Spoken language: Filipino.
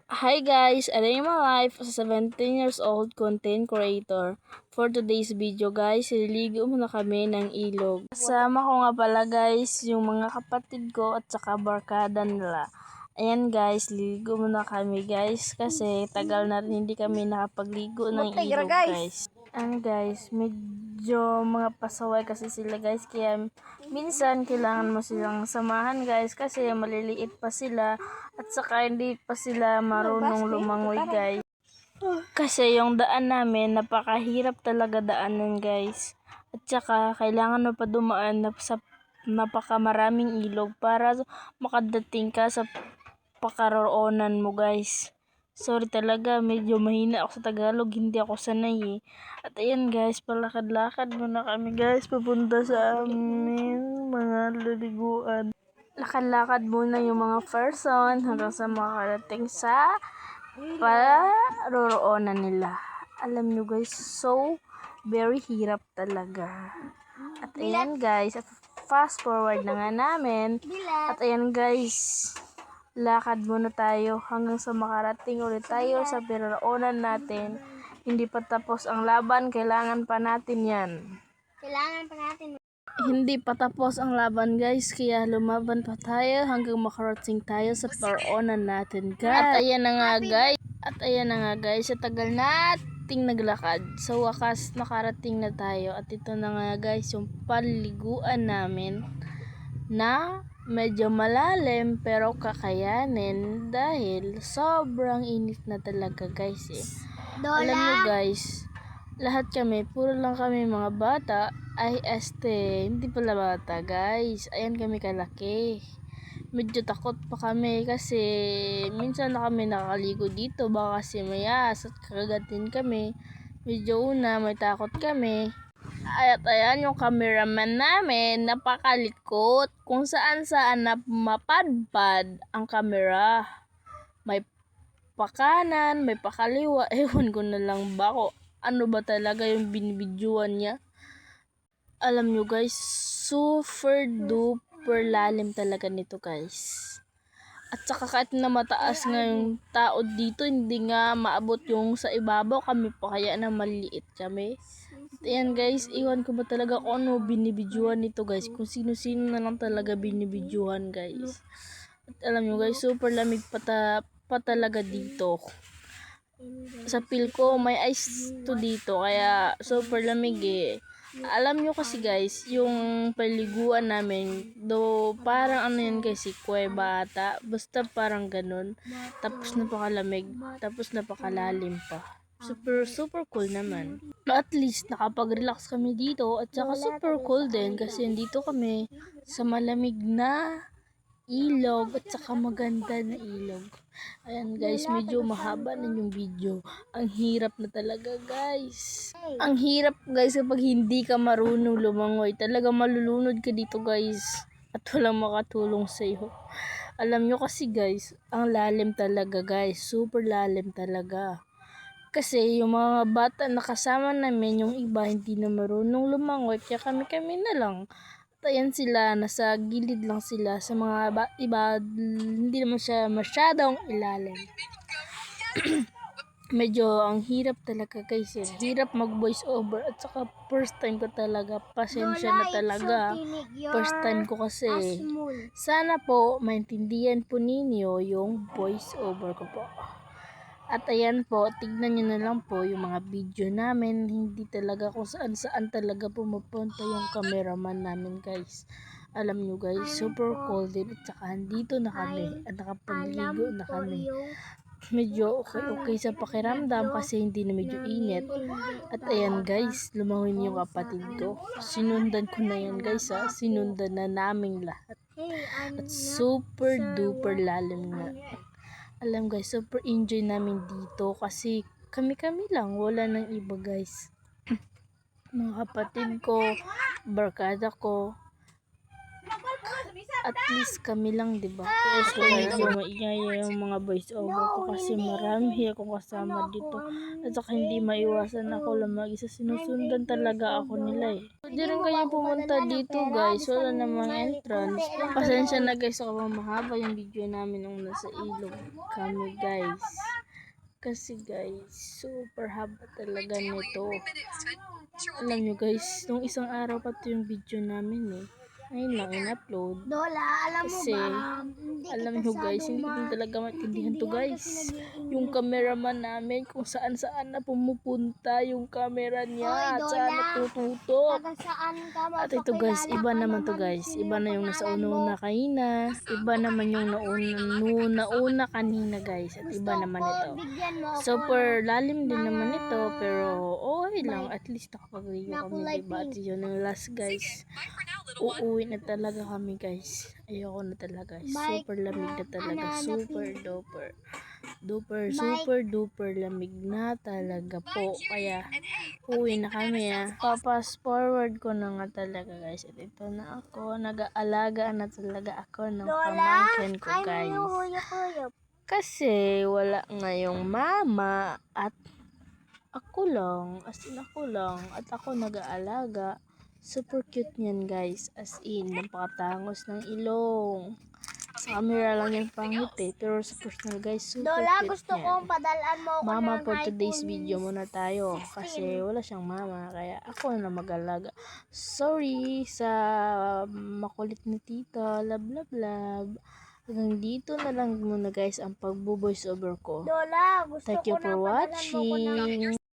Hi guys, a day in my life as a 17 years old content creator. For today's video guys, ililigo muna kami ng ilog. Kasama ko nga pala guys, yung mga kapatid ko at saka barkada nila. Ayan guys, liligo muna kami guys kasi tagal na rin hindi kami nakapagligo ng ilog guys. Guys, medyo mga pasaway kasi sila guys, kaya minsan kailangan mo silang samahan guys kasi maliliit pa sila at saka hindi pa sila marunong lumangoy guys. Kasi yung daan namin napakahirap talaga daanan guys. At saka kailangan mo pa dumaan sa napakamaraming ilog para makadating ka sa pakaroonan mo guys. Sorry talaga, medyo mahina ako sa Tagalog, hindi ako sanay eh. At ayan guys, palakad-lakad muna kami guys, papunta sa aming mga laliguan. Lakad-lakad muna yung mga person hanggang sa makarating sa paroroonan nila. Alam nyo guys, so very hirap talaga. At ayan guys, fast forward na nga namin. At ayan guys, lakad muna tayo hanggang sa makarating ulit tayo sa paroroonan natin. Hindi pa tapos ang laban, kailangan pa natin yan. Hindi pa tapos ang laban guys, kaya lumaban pa tayo hanggang makarating tayo sa paroonan natin guys. At ayan na nga guys, sa tagal nating naglakad, sa wakas nakarating na tayo. At ito na nga guys, yung paliguan namin na medyo malalim pero kakayanin dahil sobrang init na talaga guys eh. Alam nyo guys, lahat kami, puro lang kami mga bata, hindi pala bata guys, ayan kami kalaki. Medyo takot pa kami kasi minsan na kami nakaligo dito, baka kasi mayas at kagatin kami. Medyo una may takot kami. At ayan yung cameraman namin, napakalikot. Kung saan na mapadpad ang camera. May pakanan, may pakaliwa. Ewan ko na lang ba ko ano ba talaga yung binibidyoan niya. Alam nyo guys, super duper lalim talaga nito guys. At saka kahit na mataas nga yung tao dito, hindi nga maabot yung sa ibabaw, kami pa kaya na maliit kami. At ayan guys, iwan ko ba talaga kung ano binibidyohan nito guys, kung sino-sino na lang talaga binibidyohan guys. At alam nyo guys, super lamig pa talaga dito. Sa feel ko may ice to dito, kaya super lamig eh. Alam nyo kasi guys, yung paliguan namin, parang ano yan guys, kuweba ata, basta parang ganun. Tapos napakalamig, tapos napakalalim pa. Super cool naman. At least nakapag-relax kami dito at saka super cool din kasi dito kami sa malamig na ilog at saka maganda na ilog. Ayan guys, medyo mahaba na yung video. Ang hirap na talaga guys. Ang hirap guys kapag hindi ka marunong lumangoy. Talaga malulunod ka dito guys. At walang makatulong sa'yo. Alam nyo kasi guys, ang lalim talaga guys. Super lalim talaga. Kasi yung mga bata na kasama namin, yung iba hindi na marunong lumangoy. Kaya kami na lang. Ayan sila, nasa gilid lang sila sa mga iba, hindi naman siya masyadong ilalim. Medyo ang hirap talaga guys eh. Hirap mag voice over at saka first time ko talaga, pasensya na talaga. First time ko kasi. Sana po maintindihan po ninyo yung voice over ko po. At ayan po, tignan nyo na lang po yung mga video namin. Hindi talaga kung saan talaga pumupunta yung cameraman namin guys. Alam nyo guys, super cold din. At saka andito na kami at nakapagligo na kami. Medyo okay sa pakiramdam kasi hindi na medyo init. At ayan guys, lumangoy yung kapatid ko. Sinundan ko na yan guys ha. Sinundan na naming lahat. At super duper lalim nga. Alam guys, super enjoy namin dito kasi kami lang, wala nang iba guys. Mga kapatid ko, barkada ko. at least kami lang, di ba? Guys, medyo maingay yung mga voice over ko kasi marami akong kasama dito. At saka hindi maiwasan ako lang mag-isa. Sinusundan talaga ako nila eh. Hindi rin kayo pumunta dito guys. Wala namang entrance. Pasensya na guys ako mahaba yung video namin nung nasa ilog kami guys. Kasi guys, super haba talaga nito. Alam nyo guys, nung isang araw pa to yung video namin eh. Ngayon lang in-upload. Lola, alam mo Kasi, ba, hindi alam kita nyo guys, hindi ko sadong din talaga maintindihan to guys. pinag-iingit. Yung cameraman namin, kung saan saan na pumupunta yung camera niya. At Hoy, saan Lola. natututok. Taga saan ka? At ito guys, Mapakilala iba ka naman to naman. guys. Sino Iba na yung nasa una kanina. Iba naman yung nauna kanina guys. At iba naman ito. Bigyan mo ako Super lalim din naman ito. Pero okay lang. At least nakapag-review na kami kulay diba. At yun yung last guys. Uuwi na talaga kami guys. Ayoko na talaga guys. Super lamig na talaga. Super duper. Super duper lamig na talaga po. Kaya uwi na kami Papas forward ko na nga talaga guys. At ito na ako. Nag-aalaga na talaga ako ng pamangkin ko guys. Kasi wala ngayong mama at ako lang. As in ako lang. At ako nag-aalaga. Super cute niyan guys. As in, napakatangos ng ilong. Sa camera lang yung pangit eh. Pero sa personal guys, super Lola, cute gusto niyan. kong padalaan mo ako Mama ng for today's iPhone video muna tayo. Kasi wala siyang mama. Kaya ako na mag-alaga. Sorry sa makulit na tita. Love, love, love. Hanggang dito na lang muna guys ang pagbo-voice over ko. Lola, gusto Thank ko you for na padalan mo ako ng watching.